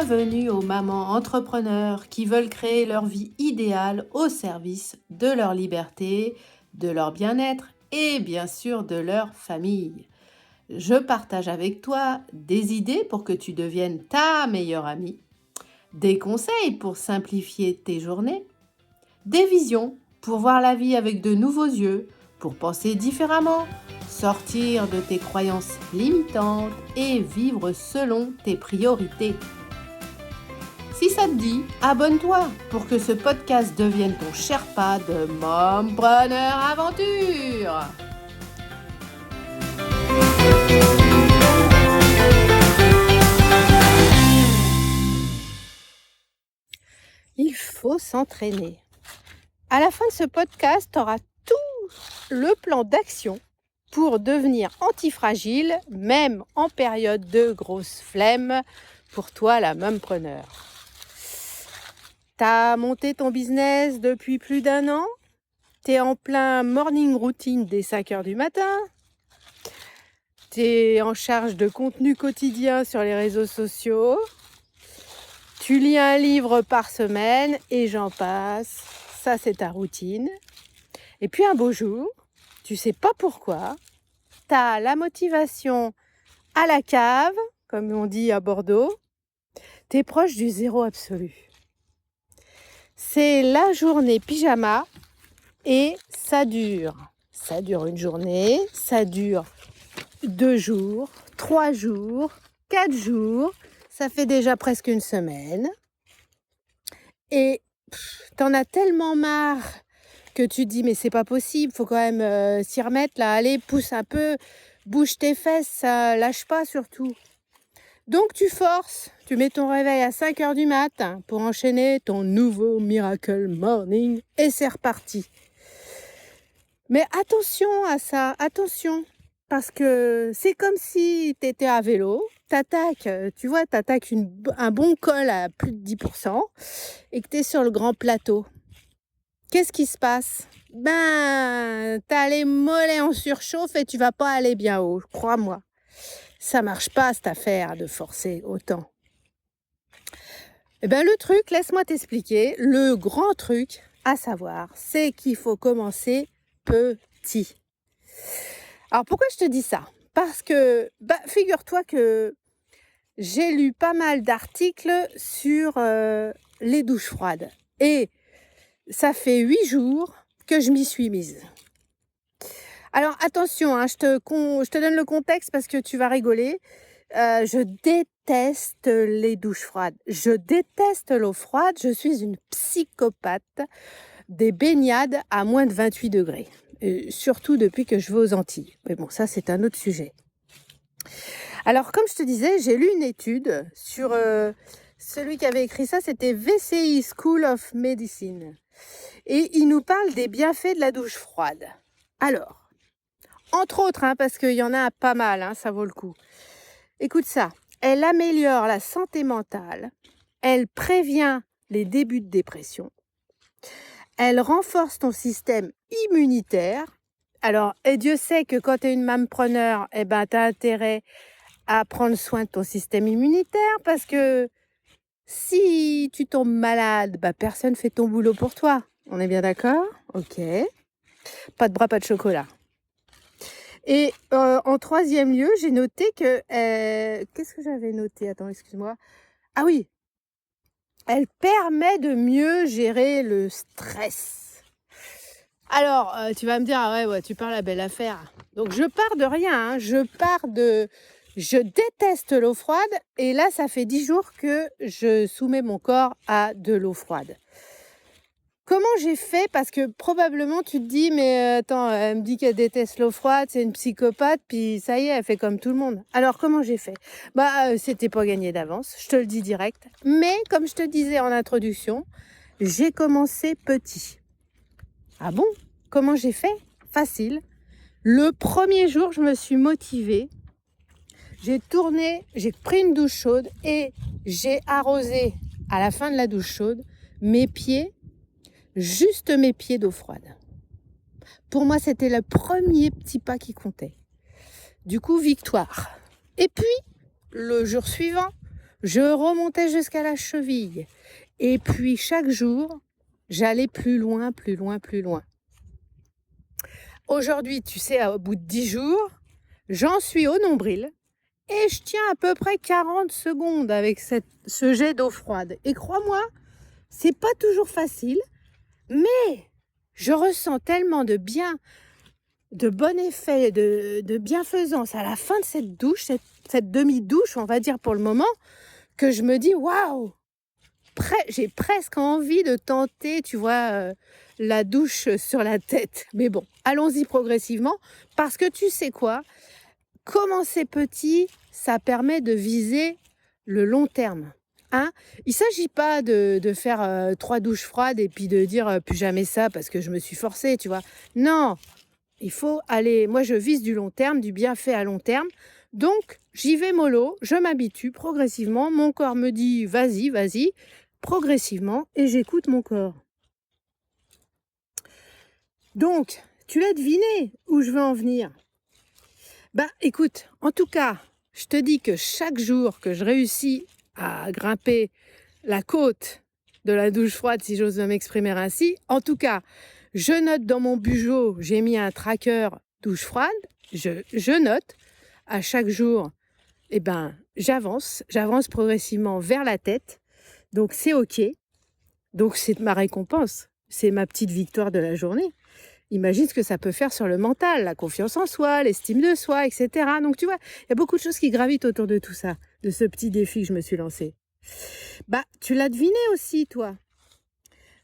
Bienvenue aux mamans entrepreneurs qui veulent créer leur vie idéale au service de leur liberté, de leur bien-être et bien sûr de leur famille. Je partage avec toi des idées pour que tu deviennes ta meilleure amie, des conseils pour simplifier tes journées, des visions pour voir la vie avec de nouveaux yeux, pour penser différemment, sortir de tes croyances limitantes et vivre selon tes priorités. Si ça te dit, abonne-toi pour que ce podcast devienne ton Sherpa de Mompreneur Aventure. Il faut s'entraîner. À la fin de ce podcast, tu auras tout le plan d'action pour devenir antifragile, même en période de grosse flemme, pour toi la mompreneur. T'as monté ton business depuis plus d'1 an? T'es en plein morning routine dès 5h du matin? T'es en charge de contenu quotidien sur les réseaux sociaux? Tu lis un livre par semaine et j'en passe. Ça, c'est ta routine. Et puis un beau jour, tu sais pas pourquoi, t'as la motivation à la cave, comme on dit à Bordeaux. T'es proche du zéro absolu. C'est la journée pyjama et ça dure. Ça dure une journée, ça dure 2 jours, 3 jours, 4 jours. Ça fait déjà presque une semaine. Et t'en as tellement marre que tu te dis mais c'est pas possible, faut quand même s'y remettre là. Allez, pousse un peu, bouge tes fesses, lâche pas surtout. Donc tu forces, tu mets ton réveil à 5h du mat pour enchaîner ton nouveau Miracle Morning et c'est reparti. Mais attention à ça, attention, parce que c'est comme si tu étais à vélo, t'attaques un bon col à plus de 10% et que tu es sur le grand plateau. Qu'est-ce qui se passe? T'as les mollets en surchauffe et tu vas pas aller bien haut, crois-moi. Ça marche pas cette affaire de forcer autant. Le truc, laisse-moi t'expliquer, le grand truc à savoir, c'est qu'il faut commencer petit. Alors pourquoi je te dis ça? Parce que, figure-toi que j'ai lu pas mal d'articles sur les douches froides. Et ça fait 8 jours que je m'y suis mise. Alors attention, je te donne le contexte parce que tu vas rigoler. Je déteste les douches froides. Je déteste l'eau froide. Je suis une psychopathe des baignades à moins de 28 degrés. Surtout depuis que je vais aux Antilles. Mais bon, ça c'est un autre sujet. Alors comme je te disais, j'ai lu une étude sur celui qui avait écrit ça, c'était VCI School of Medicine. Et il nous parle des bienfaits de la douche froide. Alors, entre autres, parce qu'il y en a pas mal, ça vaut le coup. Écoute ça, elle améliore la santé mentale, elle prévient les débuts de dépression, elle renforce ton système immunitaire. Alors, et Dieu sait que quand tu es une mompreneur, tu as intérêt à prendre soin de ton système immunitaire parce que si tu tombes malade, personne ne fait ton boulot pour toi. On est bien d'accord? Ok. Pas de bras, pas de chocolat. Et en 3e lieu, j'ai noté que... qu'est-ce que j'avais noté? Attends, excuse-moi. Ah oui, elle permet de mieux gérer le stress. Alors, tu vas me dire, ouais, tu parles à belle affaire. Donc, je pars de rien, je déteste l'eau froide et là, ça fait 10 jours que je soumets mon corps à de l'eau froide. Comment j'ai fait? Parce que probablement tu te dis, mais attends, elle me dit qu'elle déteste l'eau froide, c'est une psychopathe, puis ça y est, elle fait comme tout le monde. Alors comment j'ai fait? C'était pas gagné d'avance, je te le dis direct. Mais comme je te disais en introduction, j'ai commencé petit. Ah bon? Comment j'ai fait? Facile. Le premier jour, je me suis motivée. J'ai pris une douche chaude et j'ai arrosé à la fin de la douche chaude mes pieds. Juste mes pieds d'eau froide. Pour moi, c'était le premier petit pas qui comptait. Du coup, victoire. Et puis, le jour suivant, je remontais jusqu'à la cheville. Et puis chaque jour, j'allais plus loin, plus loin, plus loin. Aujourd'hui, tu sais, au bout de 10 jours, j'en suis au nombril et je tiens à peu près 40 secondes avec ce jet d'eau froide. Et crois-moi, c'est pas toujours facile, mais je ressens tellement de bien, de bon effet, de bienfaisance à la fin de cette douche, cette demi-douche, on va dire pour le moment, que je me dis waouh, j'ai presque envie de tenter, tu vois, la douche sur la tête. Mais bon, allons-y progressivement, parce que tu sais quoi, commencer petit, ça permet de viser le long terme. Hein? Il ne s'agit pas de faire 3 douches froides et puis de dire plus jamais ça parce que je me suis forcée, tu vois. Non, il faut aller, moi je vise du long terme, du bienfait à long terme. Donc j'y vais mollo, je m'habitue progressivement, mon corps me dit vas-y, vas-y, progressivement, et j'écoute mon corps. Donc, tu l'as deviné où je veux en venir. Bah écoute, en tout cas, je te dis que chaque jour que je réussis à grimper la côte de la douche froide, si j'ose m'exprimer ainsi, en tout cas, je note dans mon bugeot, j'ai mis un tracker douche froide, je note à chaque jour, j'avance progressivement vers la tête, donc c'est ok, donc c'est ma récompense, c'est ma petite victoire de la journée. Imagine ce que ça peut faire sur le mental, la confiance en soi, l'estime de soi, etc. Donc tu vois, il y a beaucoup de choses qui gravitent autour de tout ça, de ce petit défi que je me suis lancé. Bah, tu l'as deviné aussi, toi.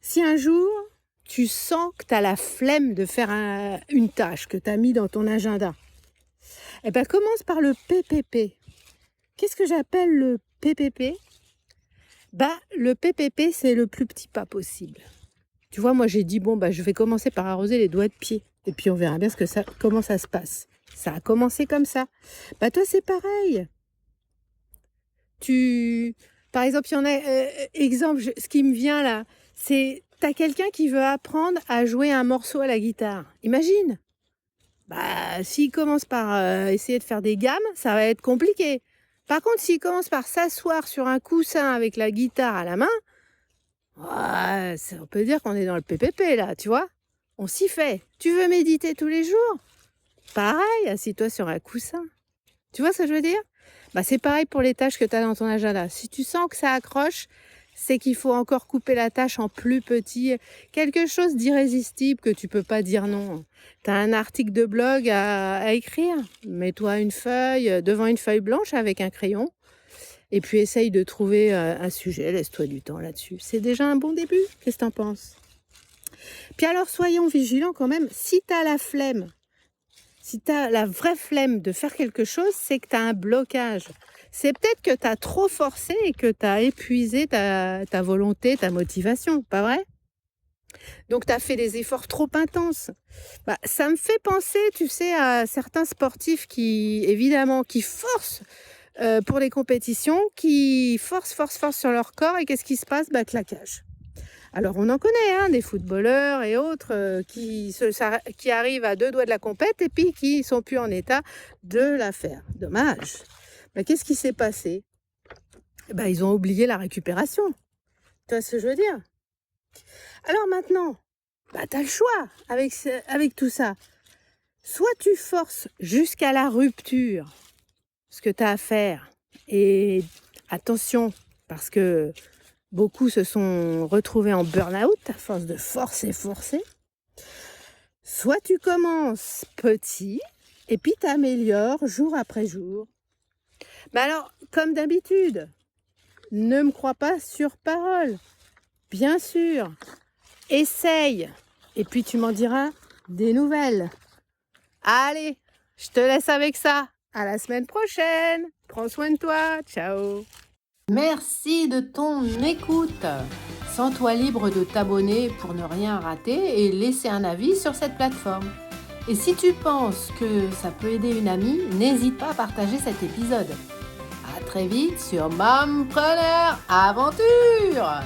Si un jour, tu sens que tu as la flemme de faire une tâche que tu as mis dans ton agenda, commence par le PPP. Qu'est-ce que j'appelle le PPP? Le PPP, c'est le plus petit pas possible. Tu vois, moi, j'ai dit, je vais commencer par arroser les doigts de pied. Et puis, on verra bien comment ça se passe. Ça a commencé comme ça. Toi, c'est pareil. Par exemple, il y en a, ce qui me vient là, c'est, tu as quelqu'un qui veut apprendre à jouer un morceau à la guitare. Imagine. S'il commence par essayer de faire des gammes, ça va être compliqué. Par contre, s'il commence par s'asseoir sur un coussin avec la guitare à la main, on peut dire qu'on est dans le PPP là, tu vois. On s'y fait. Tu veux méditer tous les jours? Pareil, assis-toi sur un coussin. Tu vois ce que je veux dire? C'est pareil pour les tâches que tu as dans ton agenda. Si tu sens que ça accroche, c'est qu'il faut encore couper la tâche en plus petit. Quelque chose d'irrésistible que tu peux pas dire non. Tu as un article de blog à écrire. Mets-toi devant une feuille blanche avec un crayon. Et puis essaye de trouver un sujet, laisse-toi du temps là-dessus. C'est déjà un bon début. Qu'est-ce que tu en penses? Puis alors, soyons vigilants quand même. Si tu as la flemme, si tu as la vraie flemme de faire quelque chose, c'est que tu as un blocage. C'est peut-être que tu as trop forcé et que tu as épuisé ta volonté, ta motivation, pas vrai? Donc, tu as fait des efforts trop intenses. Ça me fait penser, tu sais, à certains sportifs qui forcent pour les compétitions, qui forcent sur leur corps, et qu'est-ce qui se passe? Claquage. Alors on en connaît, des footballeurs et autres qui arrivent à 2 doigts de la compète et puis qui sont plus en état de la faire. Dommage. Qu'est-ce qui s'est passé? Ils ont oublié la récupération. Tu vois ce que je veux dire? Alors maintenant, tu as le choix avec tout ça. Soit tu forces jusqu'à la rupture ce que tu as à faire. Et attention, parce que beaucoup se sont retrouvés en burn-out à force de forcer. Soit tu commences petit et puis t'améliores jour après jour. Alors, comme d'habitude, ne me crois pas sur parole. Bien sûr, essaye et puis tu m'en diras des nouvelles. Allez, je te laisse avec ça. À la semaine prochaine. Prends soin de toi. Ciao. Merci de ton écoute. Sens-toi libre de t'abonner pour ne rien rater et laisser un avis sur cette plateforme. Et si tu penses que ça peut aider une amie, n'hésite pas à partager cet épisode. À très vite sur Mompreneur Aventure.